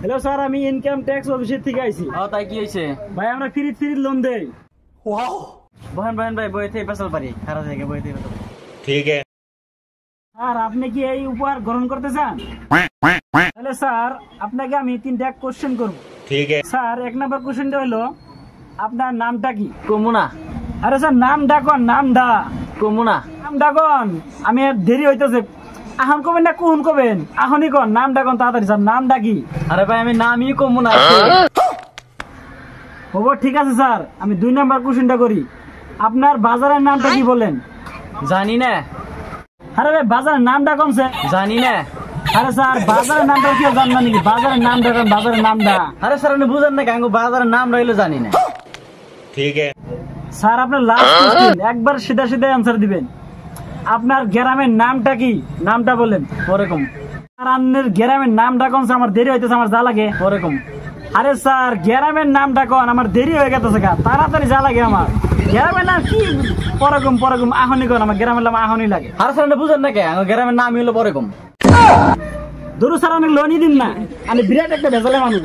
Hello sir, আমি income tax অফিসের থেকে আইছি। তাই কি হয়েছে ভাই আমরা ফ্রি লোন দেই। বহেন বহেন ভাই বইতে পেছাল পারি খারাপ থেকে বইতে ठीक है। স্যার আপনি কি এই উপহার গ্রহণ করতে চান? তাহলে স্যার আপনাকে আমি 3টা কোশ্চেন করব। ठीक है। স্যার 1 নম্বর কোশ্চেনটা হলো আপনার নামটা কি? কমুনা আরে স্যার নামটা কোন? নামটা কমুনা নামটা কোন? আমি আর দেরি হইতেছে, এখন কবেন না কোন কবেন? এখনই কোন নামটা কোন তাড়াতাড়ি স্যার, নামটা কি? আরে ভাই আমি নামই কমুনা হবো ঠিক আছে স্যার, আমি 2 নম্বর কোশ্চেনটা করি। আপনার বাজারের নামটা কি বলেন? জানি না আরে ভাই বাজারের নামটা কোন স্যার? জানি না আরে স্যার বাজারের নামটা কি জানবেন নাকি? বাজারের নামটা কোন? বাজারের নামটা আরে স্যার আপনি বুঝেন না গাঙ্গু বাজারের নাম রইলো জানি না ठीक है। স্যার আপনার লাস্ট কোশ্চেন, একবার সিধা সিধা অ্যানসার দিবেন। আপনার গ্রামের নামটা কি? নামটা বলেন। ওরকম আর আপনার গ্রামের নামটা কোন? আমার দেরি হইতেছে, আমার যা লাগে। ওরকম আরে স্যার গ্রামের নামটা কোন? আমার দেরি হয়ে গেছে, তাড়াতাড়ি যা লাগে আমার। গ্রামের নাম কি? পরকম পরকম আহনি কোন? আমার গ্রামের নাম আহনি লাগে। আরে স্যার আপনি বুঝেন না কে গ্রামের নামই হলো ওরকম ধরু স্যার আমি লোনই দিন না, আমি বিরাট একটা ভেজালে মানুষ।